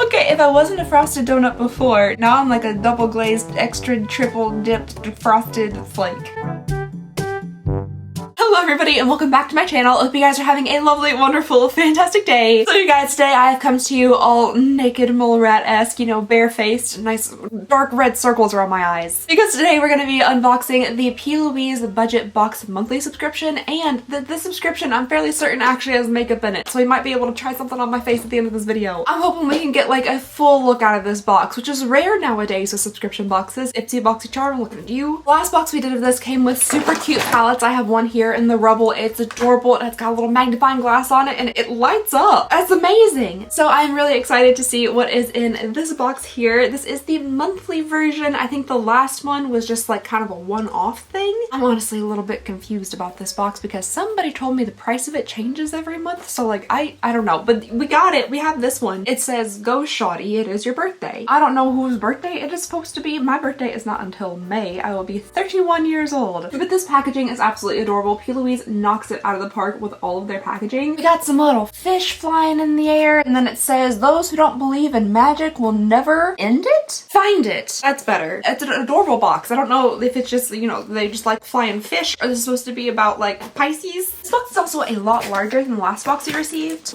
Okay, if I wasn't a frosted donut before, now I'm like a double glazed, extra triple dipped frosted flake. Hello everybody and welcome back to my channel. I hope you guys are having a lovely, wonderful, fantastic day. So you guys, today I have come to you all naked, mole rat-esque, you know, barefaced, nice dark red circles around my eyes. Because today we're going to be unboxing the P.Louise Budget Box monthly subscription, and this subscription I'm fairly certain actually has makeup in it, so we might be able to try something on my face at the end of this video. I'm hoping we can get like a full look out of this box, which is rare nowadays with subscription boxes. Ipsy Boxy Charm, I'm looking at you. The last box we did of this came with super cute palettes. I have one here in the rubble. It's adorable and it's got a little magnifying glass on it and it lights up. That's amazing. So I'm really excited to see what is in this box here. This is the monthly version. I think the last one was just like kind of a one-off thing. I'm honestly a little bit confused about this box because somebody told me the price of it changes every month. So like, I don't know, but we got it. We have this one. It says, "Go Shawty, it is your birthday." I don't know whose birthday it is supposed to be. My birthday is not until May. I will be 31 years old. But this packaging is absolutely adorable. P.Louise knocks it out of the park with all of their packaging. We got some little fish flying in the air, and then it says, "Those who don't believe in magic will never end it? Find it." That's better. It's an adorable box. I don't know if it's just, you know, they just like flying fish, or this is supposed to be about like Pisces. This box is also a lot larger than the last box we received.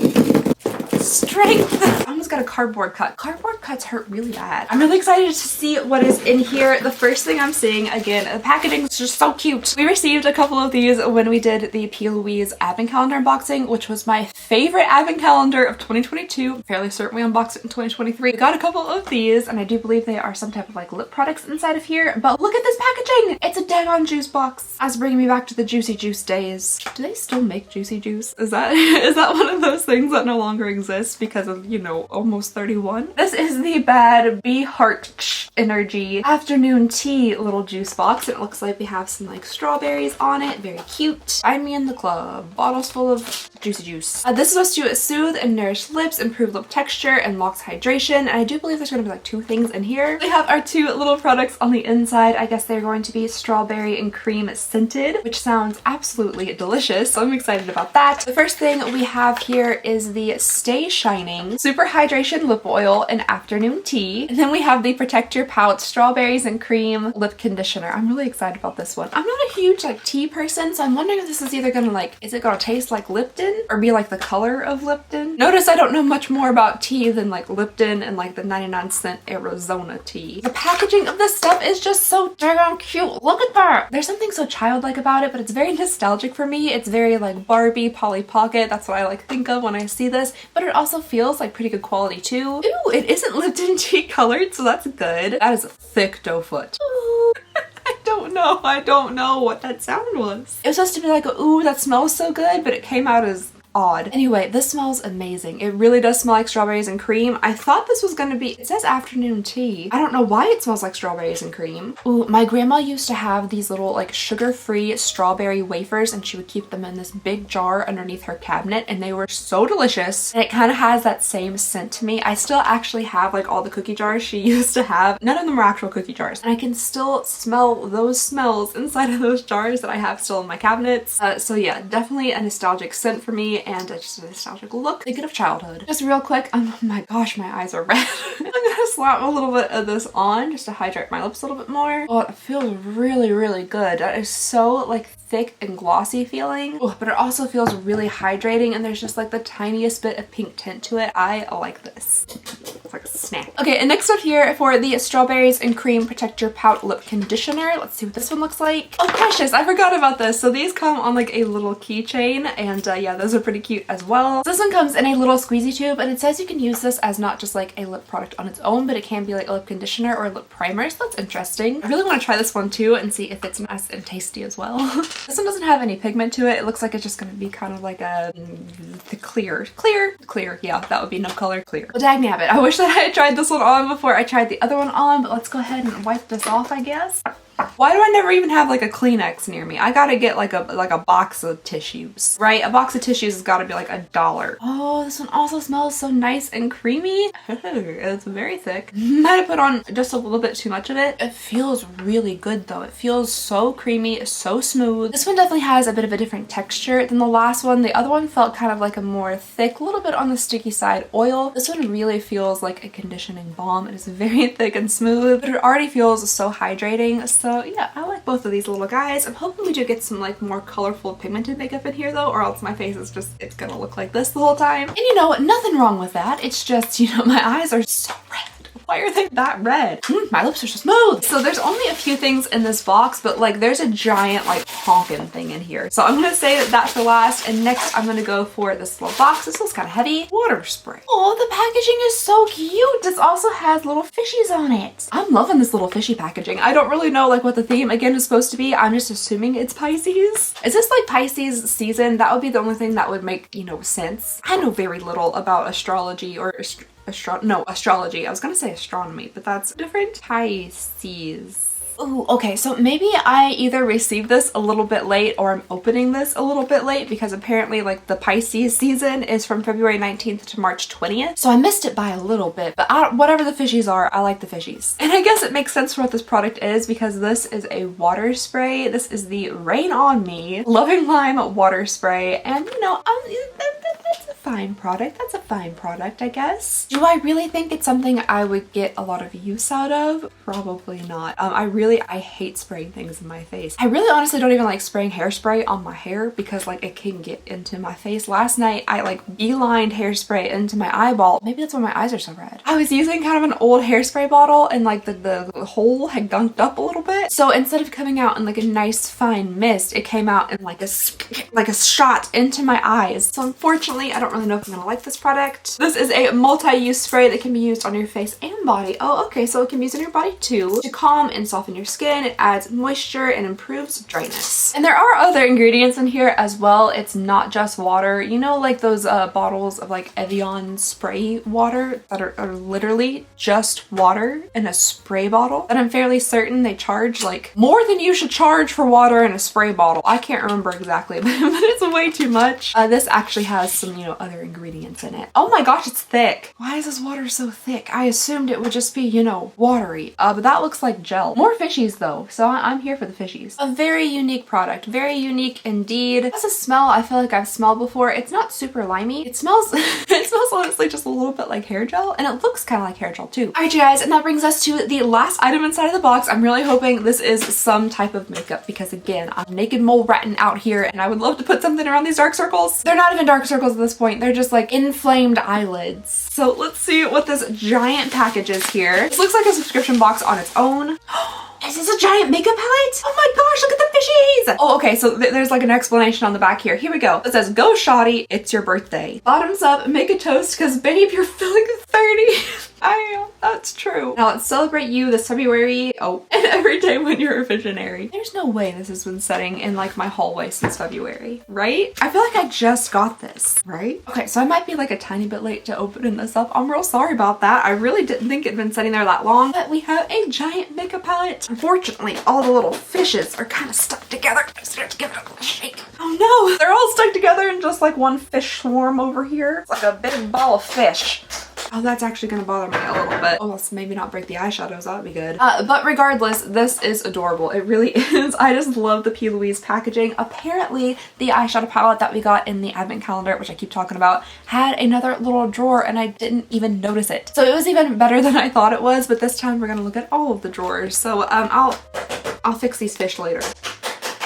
Strength. I almost got a cardboard cut. Cardboard cuts hurt really bad. I'm really excited to see what is in here. The first thing I'm seeing, again, the packaging is just so cute. We received a couple of these when we did the P.Louise advent calendar unboxing, which was my favorite advent calendar of 2022. I'm fairly certain we unboxed it in 2023. We got a couple of these, and I do believe they are some type of like lip products inside of here, but look at this packaging. It's a daggone juice box. That's bringing me back to the Juicy Juice days. Do they still make Juicy Juice? Is that one of those things that no longer exists because of, you know, almost 31? This is the Bad Bee Heart Energy afternoon tea little juice box. It looks like we have some like strawberries on it. Very cute. Find me in the club. Bottles full of juicy juice. This is supposed to soothe and nourish lips, improve lip texture, and locks hydration. And I do believe there's going to be like two things in here. We have our two little products on the inside. I guess they're going to be strawberry and cream scented, which sounds absolutely delicious. So I'm excited about that. The first thing we have here is the Stay Shining Super Hydration Lip Oil and Afternoon Tea. And then we have the Protect Your Pout Strawberries and Cream Lip Conditioner. I'm really excited about this one. I'm not a huge like tea person, so I'm wondering if this is either gonna like, is it gonna taste like Lipton or be like the color of Lipton? Notice I don't know much more about tea than like Lipton and like the 99-cent Arizona tea. The packaging of this stuff is just so daggone cute. Look at that! There's something so childlike about it, but it's very nostalgic for me. It's very like Barbie, Polly Pocket. That's what I like think of when I see this, but it also feels like pretty good quality too. Ooh, it isn't Lipton tea colored, so that's good. That is a thick dough foot. Ooh. I don't know what that sound was. It was supposed to be like, ooh, that smells so good, but it came out as odd. Anyway, this smells amazing. It really does smell like strawberries and cream. I thought this was gonna be, it says afternoon tea. I don't know why it smells like strawberries and cream. Ooh, my grandma used to have these little like sugar-free strawberry wafers, and she would keep them in this big jar underneath her cabinet, and they were so delicious. And it kind of has that same scent to me. I still actually have like all the cookie jars she used to have. None of them are actual cookie jars. And I can still smell those smells inside of those jars that I have still in my cabinets. So yeah, definitely a nostalgic scent for me, and just a nostalgic look. Thinking of childhood. Just real quick, oh my gosh, my eyes are red. I'm gonna slap a little bit of this on just to hydrate my lips a little bit more. Oh, it feels really, really good. That is so like thick and glossy feeling, but it also feels really hydrating, and there's just like the tiniest bit of pink tint to it. I like this. It's like a snack. Okay, and next up here for the Strawberries and Cream Protect Your Pout Lip Conditioner. Let's see what this one looks like. Oh, precious, I forgot about this. So these come on like a little keychain, and yeah, those are pretty cute as well. So this one comes in a little squeezy tube, and it says you can use this as not just like a lip product on its own, but it can be like a lip conditioner or a lip primer, so that's interesting. I really want to try this one too and see if it's nice and tasty as well. This one doesn't have any pigment to it. It looks like it's just going to be kind of like a clear. Yeah, that would be no color clear. Well, dang nabbit. I wish that I had tried tried this one on before I tried the other one on, but let's go ahead and wipe this off, I guess. Why do I never even have like a Kleenex near me? I gotta get like a box of tissues, right? A box of tissues has gotta be like $1. Oh, this one also smells so nice and creamy. It's very thick. Might have put on just a little bit too much of it. It feels really good though. It feels so creamy, so smooth. This one definitely has a bit of a different texture than the last one. The other one felt kind of like a more thick, a little bit on the sticky side oil. This one really feels like a conditioning balm. It is very thick and smooth, but it already feels so hydrating. So yeah, I like both of these little guys. I'm hoping we do get some like more colorful pigmented makeup in here though, or else my face is just, it's gonna look like this the whole time. And you know, nothing wrong with that. It's just, you know, my eyes are so red. Why are they that red? My lips are so smooth. So there's only a few things in this box, but like there's a giant like honkin' thing in here. So I'm gonna save that for last. And next I'm gonna go for this little box. This looks kind of heavy. Water spray. Oh, the packaging is so cute. This also has little fishies on it. I'm loving this little fishy packaging. I don't really know like what the theme again is supposed to be. I'm just assuming it's Pisces. Is this like Pisces season? That would be the only thing that would make, you know, sense. I know very little about astrology or astrology. I was gonna say astronomy, but that's different. Pisces. Ooh, okay, so maybe I either received this a little bit late or I'm opening this a little bit late because apparently like the Pisces season is from February 19th to March 20th. So I missed it by a little bit, but whatever the fishies are, I like the fishies. And I guess it makes sense for what this product is because this is a water spray. This is the Rain On Me Loving Lime water spray. And you know, that's a fine product. That's a fine product, I guess. Do I really think it's something I would get a lot of use out of? Probably not. I hate spraying things in my face. I really honestly don't even like spraying hairspray on my hair because like it can get into my face. Last night I like beelined hairspray into my eyeball. Maybe that's why my eyes are so red. I was using kind of an old hairspray bottle and like the hole had gunked up a little bit. So instead of coming out in like a nice fine mist, it came out in like a shot into my eyes. So unfortunately, I don't really know if I'm gonna like this product. This is a multi-use spray that can be used on your face and body. Oh, okay, so it can be used on your body too to calm and soften your skin. It adds moisture and improves dryness. And there are other ingredients in here as well. It's not just water. You know, like those bottles of like Evian spray water that are literally just water in a spray bottle that I'm fairly certain they charge like more than you should charge for water in a spray bottle. I can't remember exactly, but it's way too much. This actually has some, you know, other ingredients in it. Oh my gosh, it's thick. Why is this water so thick? I assumed it would just be, you know, watery, but that looks like gel. More fishies though, so I'm here for the fishies. A very unique product, very unique indeed. It has a smell I feel like I've smelled before. It's not super limey. It smells, it smells honestly just a little bit like hair gel, and it looks kind of like hair gel too. All right, you guys, and that brings us to the last item inside of the box. I'm really hoping this is some type of makeup because again, I'm naked mole ratting out here and I would love to put something around these dark circles. They're not even dark circles at this point. They're just like inflamed eyelids. So let's see what this giant package is here. This looks like a subscription box on its own. Is this a giant makeup palette? Oh my gosh, look at the fishies! Oh, okay, so there's like an explanation on the back here. Here we go. It says, go shoddy, it's your birthday. Bottoms up, make a toast, cause babe, you're feeling 30. I am, that's true. Now let's celebrate you this February. Oh, and every day when you're a visionary. There's no way this has been sitting in like my hallway since February, right? I feel like I just got this, right? Okay, so I might be like a tiny bit late to opening this up. I'm real sorry about that. I really didn't think it'd been sitting there that long, but we have a giant makeup palette. Unfortunately, all the little fishes are kind of stuck together. I just have to give it a little shake. Oh no, they're all stuck together in just like one fish swarm over here. It's like a big ball of fish. Oh, that's actually gonna bother me a little bit. Oh, let's maybe not break the eyeshadows, that would be good. But regardless, this is adorable. It really is. I just love the P.Louise packaging. Apparently, the eyeshadow palette that we got in the advent calendar, which I keep talking about, had another little drawer and I didn't even notice it. So it was even better than I thought it was, but this time we're gonna look at all of the drawers. So I'll fix these fish later.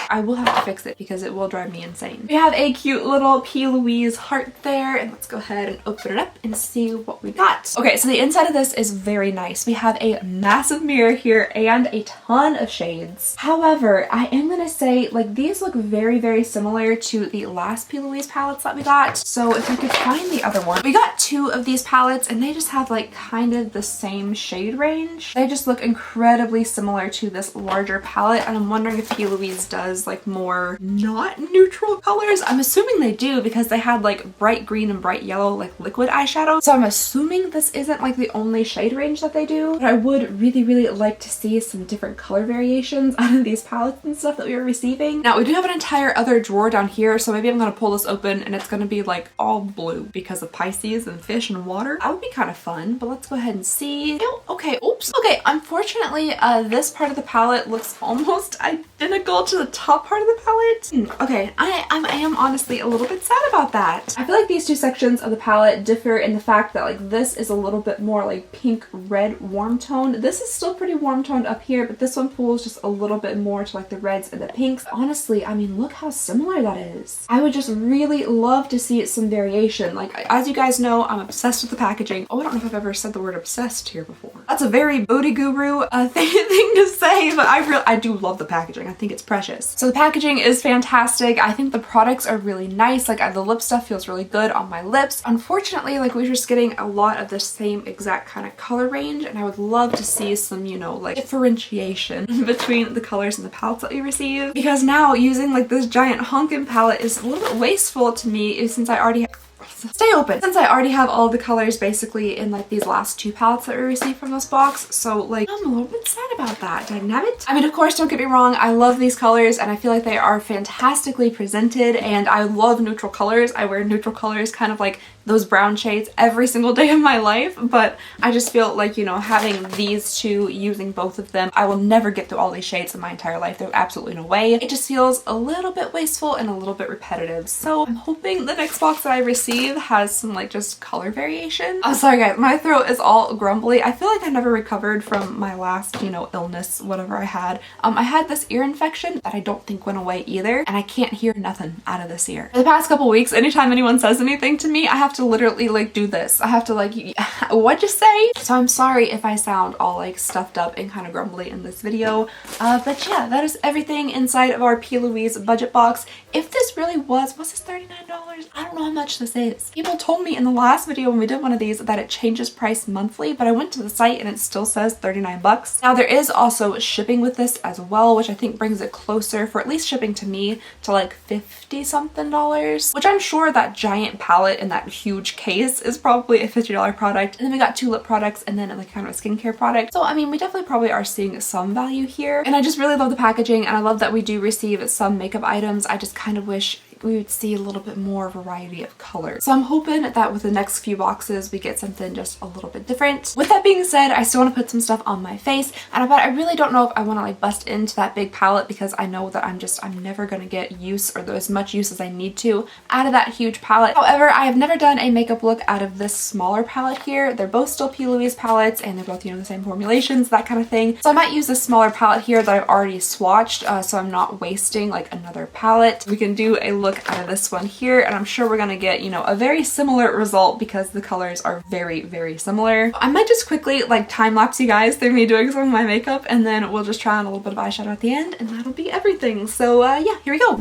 I will have to fix it because it will drive me insane. We have a cute little P.Louise heart there, and let's go ahead and open it up and see what we got. Okay, so the inside of this is very nice. We have a massive mirror here and a ton of shades. However, I am gonna say like these look very, very similar to the last P.Louise palettes that we got. So if we could find the other one. We got two of these palettes and they just have like kind of the same shade range. They just look incredibly similar to this larger palette, and I'm wondering if P.Louise does uses like more not neutral colors. I'm assuming they do because they had like bright green and bright yellow like liquid eyeshadow. So I'm assuming this isn't like the only shade range that they do, but I would really like to see some different color variations out of these palettes and stuff that we are receiving. Now we do have an entire other drawer down here, so maybe I'm gonna pull this open and it's gonna be like all blue because of Pisces and fish and water. That would be kind of fun, but let's go ahead and see. Oh, okay, oops. Okay, unfortunately, this part of the palette looks almost identical to the top part of the palette. Okay, I am honestly a little bit sad about that. I feel like these two sections of the palette differ in the fact that like this is a little bit more like pink red warm tone. This is still pretty warm toned up here, but this one pulls just a little bit more to like the reds and the pinks. Honestly, I mean, look how similar that is. I would just really love to see some variation. Like, as you guys know, I'm obsessed with the packaging. Oh, I don't know if I've ever said the word obsessed here before. That's a very booty guru thing to say, but I do love the packaging. I think it's precious. So the packaging is fantastic. I think the products are really nice. Like, the lip stuff feels really good on my lips. Unfortunately, like, we're just getting a lot of the same exact kind of color range, and I would love to see some, you know, like differentiation between the colors and the palettes that we receive, because now using like this giant honkin' palette is a little bit wasteful to me since I already stay open. Since I already have all the colors basically in like these last two palettes that we received from this box, so like I'm a little bit sad about that. Dangnabbit. I mean, of course, don't get me wrong, I love these colors and I feel like they are fantastically presented, and I love neutral colors. I wear neutral colors, kind of like those brown shades, every single day of my life, but I just feel like, you know, having these two, using both of them, I will never get through all these shades in my entire life. There's absolutely no way. It just feels a little bit wasteful and a little bit repetitive. So I'm hoping the next box that I receive has some like just color variation. I'm sorry guys, my throat is all grumbly. I feel like I never recovered from my last, you know, illness, whatever I had. I had this ear infection that I don't think went away either, and I can't hear nothing out of this ear. For the past couple weeks, anytime anyone says anything to me, I have to literally like do this. I have to like, what'd you say? So I'm sorry if I sound all like stuffed up and kind of grumbly in this video. But yeah, that is everything inside of our P.Louise budget box. If this really was this $39? I don't know how much this is. People told me in the last video when we did one of these that it changes price monthly, but I went to the site and it still says 39 bucks. Now there is also shipping with this as well, which I think brings it closer, for at least shipping to me, to like 50 something dollars, which I'm sure that giant palette and that huge case is probably a $50 product. And then we got two lip products and then like kind of a skincare product. So I mean, we definitely probably are seeing some value here. And I just really love the packaging, and I love that we do receive some makeup items. I just kind of wish we would see a little bit more variety of colors. So I'm hoping that with the next few boxes we get something just a little bit different. With that being said, I still want to put some stuff on my face, and I really don't know if I want to like bust into that big palette, because I know that I'm never going to get use or as much use as I need to out of that huge palette. However, I have never done a makeup look out of this smaller palette here. They're both still P.Louise palettes and they're both, you know, the same formulations, that kind of thing. So I might use this smaller palette here that I've already swatched, so I'm not wasting like another palette. We can do a look out of this one here, and I'm sure we're gonna get, you know, a very similar result because the colors are very similar. I might just quickly like time lapse you guys through me doing some of my makeup, and then we'll just try on a little bit of eyeshadow at the end, and that'll be everything. So yeah, here we go.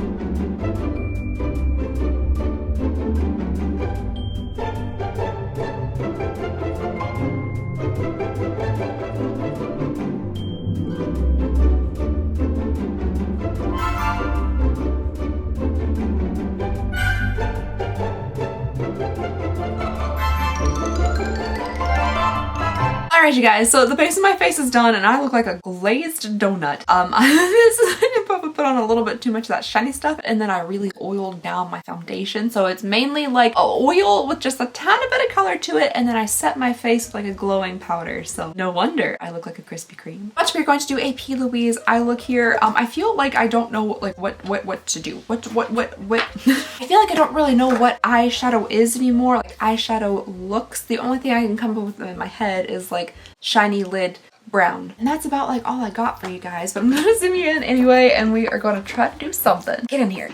Alright you guys, so the base of my face is done and I look like a glazed donut. I probably put on a little bit too much of that shiny stuff, and then I really oiled down my foundation. So it's mainly like a oil with just a tiny bit of color to it, and then I set my face with like a glowing powder. So no wonder I look like a Krispy Kreme. But we're going to do a P.Louise eye look here. I feel like I don't know like what to do. What I feel like I don't really know what eyeshadow is anymore. Like eyeshadow looks. The only thing I can come up with in my head is like shiny lid brown, and that's about like all I got for you guys. But I'm gonna zoom you in anyway, and we are gonna try to do something. Get in here.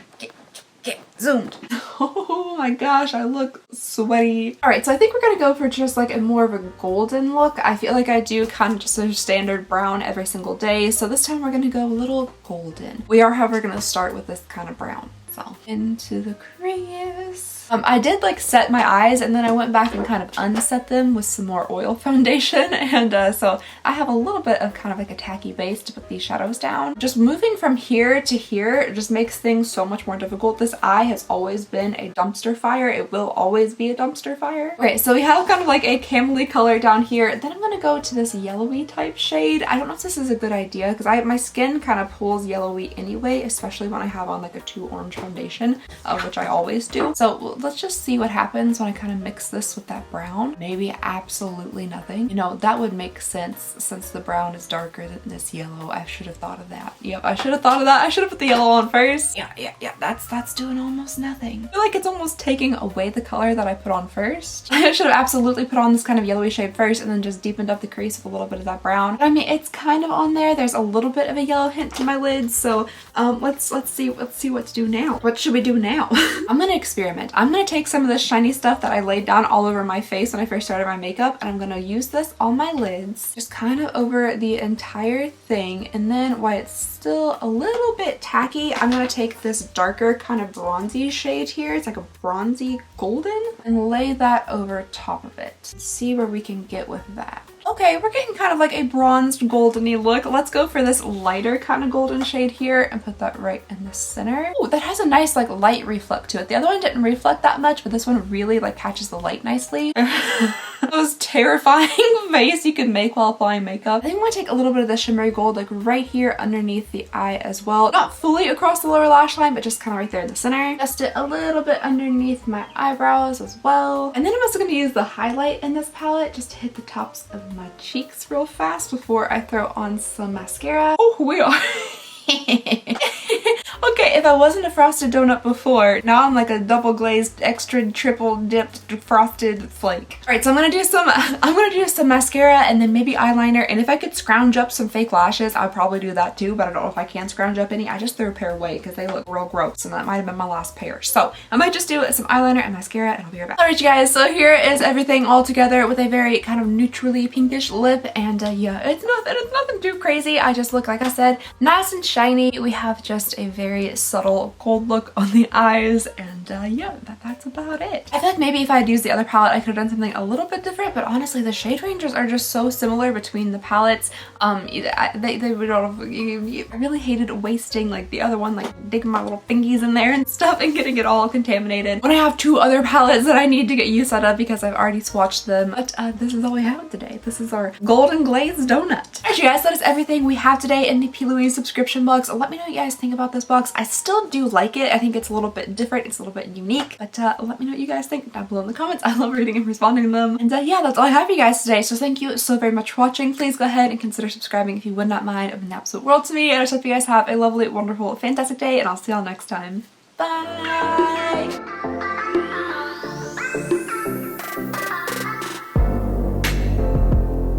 Get zoomed. Oh my gosh, I look sweaty. All right, so I think we're gonna go for just like a more of a golden look. I feel like I do kind of just a standard brown every single day, so this time we're gonna go a little golden. We are, however, gonna start with this kind of brown. So into the crease. I did like set my eyes and then I went back and kind of unset them with some more oil foundation, and so I have a little bit of kind of like a tacky base to put these shadows down. Just moving from here to here just makes things so much more difficult. This eye has always been a dumpster fire. It will always be a dumpster fire. Okay, so we have kind of like a camely color down here. Then I'm gonna go to this yellowy type shade. I don't know if this is a good idea because my skin kind of pulls yellowy anyway, especially when I have on like a too orange foundation, which I always do. So let's just see what happens when I kind of mix this with that brown. Maybe absolutely nothing. You know, that would make sense since the brown is darker than this yellow. I should have thought of that. Yep, I should have thought of that. I should have put the yellow on first. Yeah, that's doing almost nothing. I feel like it's almost taking away the color that I put on first. I should have absolutely put on this kind of yellowy shade first and then just deepened up the crease with a little bit of that brown. But I mean, it's kind of on there. There's a little bit of a yellow hint to my lids, so let's see what to do now. What should we do now? I'm gonna experiment. I'm gonna take some of this shiny stuff that I laid down all over my face when I first started my makeup, and I'm gonna use this on my lids, just kind of over the entire thing. And then while it's still a little bit tacky, I'm gonna take this darker kind of bronzy shade here. It's like a bronzy golden, and lay that over top of it. See where we can get with that. Okay, we're getting kind of like a bronzed goldeny look. Let's go for this lighter kind of golden shade here and put that right in the center. Oh, that has a nice like light reflect to it. The other one didn't reflect that much, but this one really like catches the light nicely. The most terrifying face you can make while applying makeup. I think I'm gonna take a little bit of the shimmery gold like right here underneath the eye as well. Not fully across the lower lash line, but just kind of right there in the center. Just it a little bit underneath my eyebrows as well. And then I'm also gonna use the highlight in this palette just to hit the tops of my cheeks real fast before I throw on some mascara. Oh, we are. Okay, if I wasn't a frosted donut before, now I'm like a double glazed, extra triple dipped frosted flake. All right, so I'm gonna do some mascara and then maybe eyeliner. And if I could scrounge up some fake lashes, I'd probably do that too, but I don't know if I can scrounge up any. I just threw a pair away because they look real gross and that might have been my last pair. So I might just do some eyeliner and mascara and I'll be right back. All right, you guys, so here is everything all together with a very kind of neutrally pinkish lip. And yeah, it's nothing too crazy. I just look, like I said, nice and shiny. We have just a very subtle gold look on the eyes, and yeah, that's about it. I feel like maybe if I had used the other palette I could have done something a little bit different, but honestly the shade ranges are just so similar between the palettes. They would all I really hated wasting like the other one, like digging my little fingies in there and stuff and getting it all contaminated when I have two other palettes that I need to get use out of because I've already swatched them. But this is all we have today. This is our golden glazed donut. Alright, you guys, that is everything we have today in the P.Louise subscription box. Let me know what you guys think about this box. I still do like it. I think it's a little bit different. It's a little bit unique, but let me know what you guys think down below in the comments. I love reading and responding to them. And yeah, that's all I have for you guys today. So thank you so very much for watching. Please go ahead and consider subscribing if you would not mind. It would mean the absolute world to me. And I just hope you guys have a lovely, wonderful, fantastic day, and I'll see y'all next time. Bye!